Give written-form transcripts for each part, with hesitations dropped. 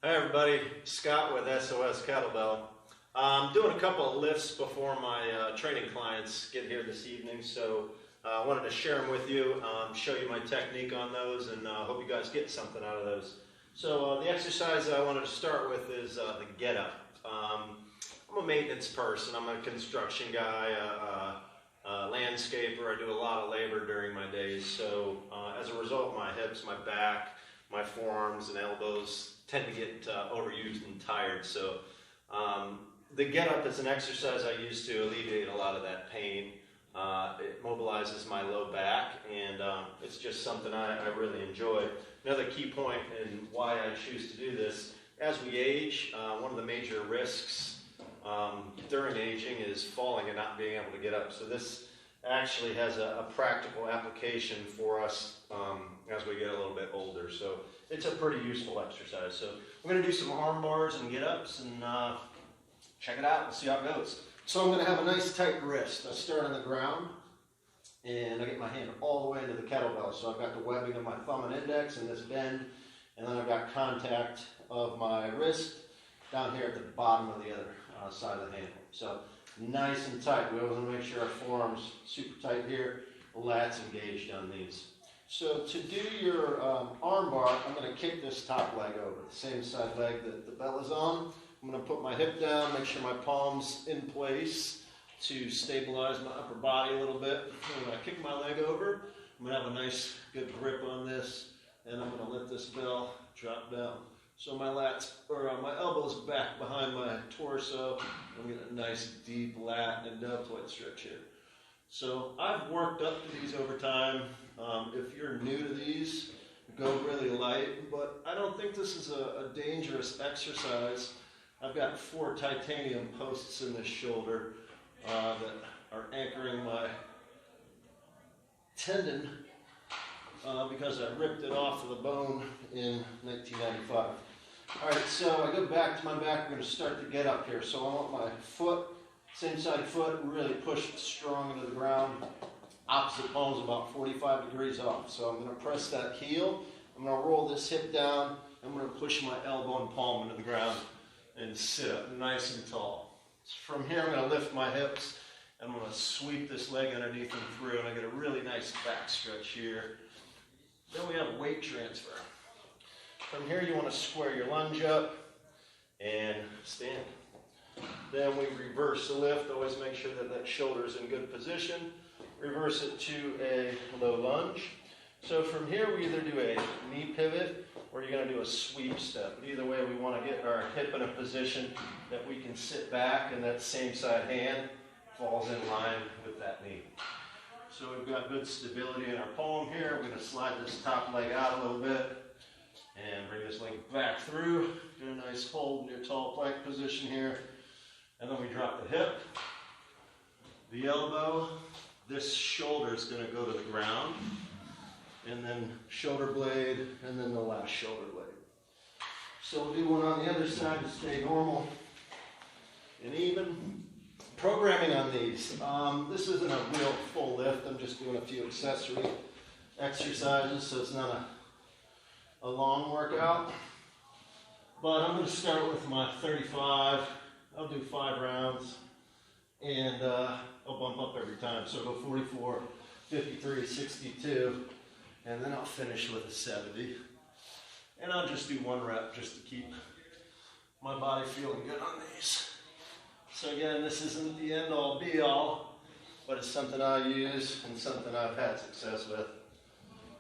Hi everybody, Scott with SOS Kettlebell. I'm doing a couple of lifts before my training clients get here this evening, so I wanted to share them with you, show you my technique on those, and hope you guys get something out of those. So the exercise I wanted to start with is the get up. I'm a maintenance person, I'm a construction guy, a landscaper. I do a lot of labor during my days, so as a result my hips, my back, my forearms and elbows tend to get overused and tired. So the get up is an exercise I use to alleviate a lot of that pain. It mobilizes my low back, and it's just something I really enjoy. Another key point in why I choose to do this, as we age, one of the major risks during aging is falling and not being able to get up. So this actually has a practical application for us as we get a little bit older. So it's a pretty useful exercise. So we're going to do some arm bars and get-ups and check it out and see how it goes. So I'm going to have a nice tight wrist. I start on the ground and I get my hand all the way into the kettlebell. So I've got the webbing of my thumb and index in this bend, and then I've got contact of my wrist down here at the bottom of the other side of the handle. So nice and tight. We always want to make sure our forearms super tight here, lats engaged on these. So to do your arm bar, I'm going to kick this top leg over, the same side leg that the bell is on. I'm going to put my hip down, make sure my palm's in place to stabilize my upper body a little bit. And when I kick my leg over, I'm going to have a nice good grip on this, and I'm going to let this bell drop down. So my lats, or my elbows back behind my torso. I'm getting a nice deep lat and deltoid stretch here. So I've worked up to these over time. If you're new to these, go really light, but I don't think this is a dangerous exercise. I've got 4 titanium posts in this shoulder that are anchoring my tendon because I ripped it off of the bone in 1995. All right, so I go back to my back. We're going to start to get up here. So I want my foot, same side foot, really pushed strong into the ground. Opposite palm's about 45 degrees off. So I'm going to press that heel. I'm going to roll this hip down. I'm going to push my elbow and palm into the ground and sit up nice and tall. From here, I'm going to lift my hips. I'm going to sweep this leg underneath and through, and I get a really nice back stretch here. Then we have weight transfer. From here, you want to square your lunge up and stand. Then we reverse the lift. Always make sure that that shoulder is in good position. Reverse it to a low lunge. So from here, we either do a knee pivot or you're going to do a sweep step. But either way, we want to get our hip in a position that we can sit back and that same side hand falls in line with that knee. So we've got good stability in our palm here. We're going to slide this top leg out a little bit and bring this leg back through. Do a nice hold in your tall plank position here. And then we drop the hip, the elbow. This shoulder is going to go to the ground. And then shoulder blade, and then the last shoulder blade. So we'll do one on the other side to stay normal and even. Programming on these. This isn't a real full lift. I'm just doing a few accessory exercises, so it's not a long workout. But I'm going to start with my 35. I'll do 5 rounds, and I'll bump up every time. So I'll go 44, 53, 62, and then I'll finish with a 70. And I'll just do 1 rep just to keep my body feeling good on these. So again, this isn't the end-all, be-all, but it's something I use and something I've had success with.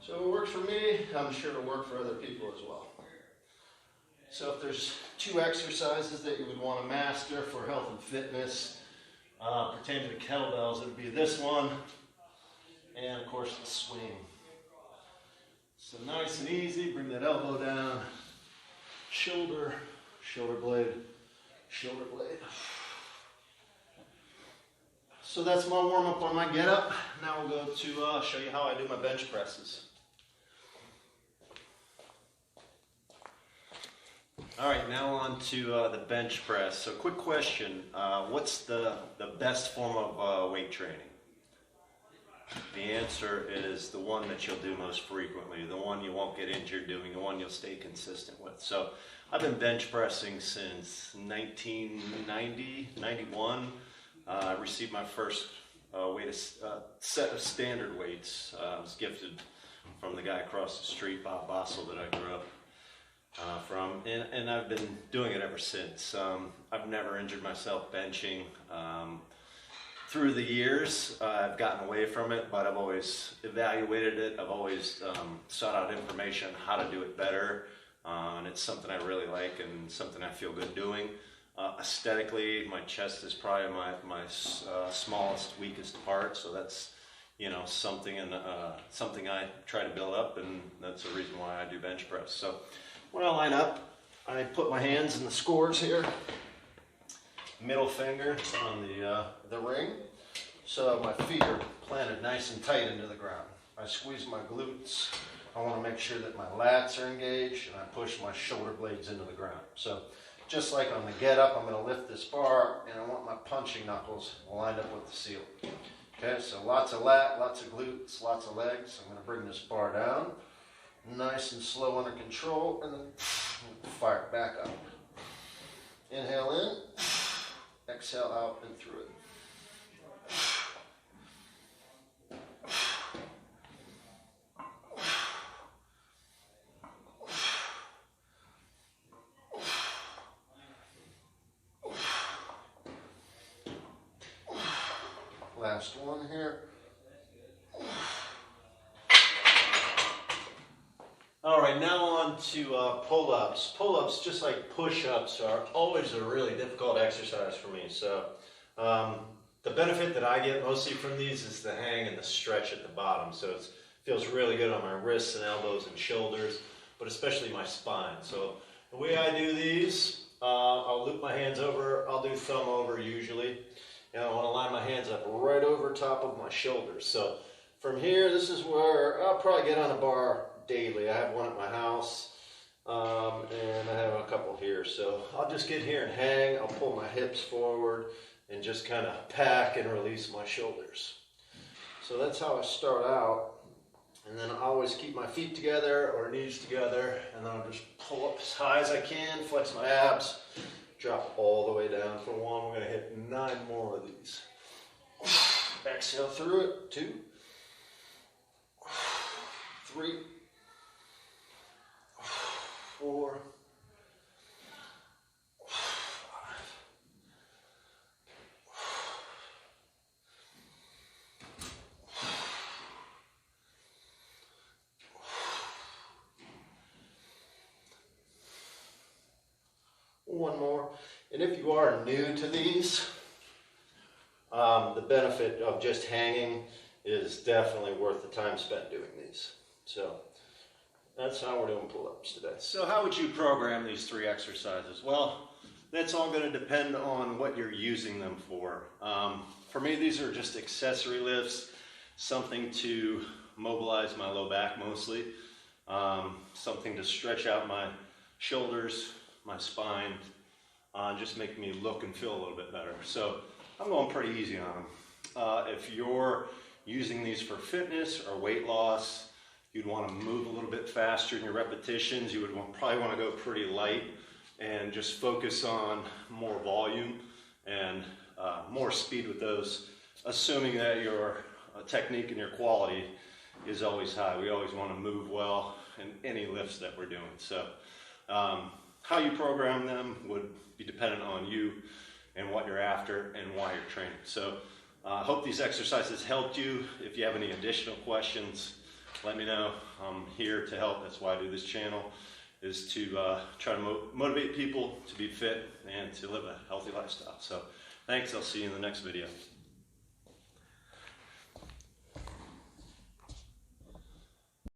So it works for me, I'm sure it'll work for other people as well. So if there's 2 exercises that you would want to master for health and fitness pertaining to kettlebells, it would be this one and, of course, the swing. So nice and easy, bring that elbow down, shoulder, shoulder blade, shoulder blade. So that's my warm-up on my get-up. Now we'll go to show you how I do my bench presses. All right, now on to the bench press. So quick question, what's the best form of weight training? The answer is the one that you'll do most frequently, the one you won't get injured doing, the one you'll stay consistent with. So I've been bench pressing since 1990, 91. I received my first set of standard weights. I was gifted from the guy across the street, Bob Bossel, that I grew up from, and I've been doing it ever since. I've never injured myself benching. Through the years, I've gotten away from it, but I've always evaluated it. I've always sought out information on how to do it better, and it's something I really like and something I feel good doing. Aesthetically, my chest is probably my smallest, weakest part, so that's, you know, something I try to build up, and that's the reason why I do bench press. So when I line up, I put my hands in the scores here, middle finger on the ring, so my feet are planted nice and tight into the ground. I squeeze my glutes. I want to make sure that my lats are engaged, and I push my shoulder blades into the ground. So just like on the get up, I'm going to lift this bar, and I want my punching knuckles lined up with the ceiling. Okay, so lots of lat, lots of glutes, lots of legs. I'm going to bring this bar down, nice and slow under control, and then fire it back up. Inhale in, exhale out and through it. Last one here. All right, now on to pull-ups. Pull-ups, just like push-ups, are always a really difficult exercise for me. So the benefit that I get mostly from these is the hang and the stretch at the bottom. So it feels really good on my wrists and elbows and shoulders, but especially my spine. So the way I do these, I'll loop my hands over. I'll do thumb over usually. And I want to line my hands up right over top of my shoulders. So from here, this is where I'll probably get on a bar daily. I have one at my house, and I have a couple here. So I'll just get here and hang. I'll pull my hips forward and just kind of pack and release my shoulders. So that's how I start out. And then I always keep my feet together or knees together, and then I'll just pull up as high as I can, flex my abs. Drop all the way down for one. We're going to hit 9 more of these. Exhale through it. 2, 3, 4, 5. One more. And if you are new to these, the benefit of just hanging is definitely worth the time spent doing these. So that's how we're doing pull-ups today. So how would you program these 3 exercises? Well, that's all going to depend on what you're using them for. For me, these are just accessory lifts, something to mobilize my low back mostly, something to stretch out my shoulders, my spine, just make me look and feel a little bit better. So I'm going pretty easy on them. If you're using these for fitness or weight loss, you'd want to move a little bit faster in your repetitions. You would probably want to go pretty light and just focus on more volume and more speed with those, assuming that your technique and your quality is always high. We always want to move well in any lifts that we're doing. So how you program them would be dependent on you and what you're after and why you're training. So I hope these exercises helped you. If you have any additional questions, let me know. I'm here to help. That's why I do this channel, is to try to motivate people to be fit and to live a healthy lifestyle. So thanks. I'll see you in the next video.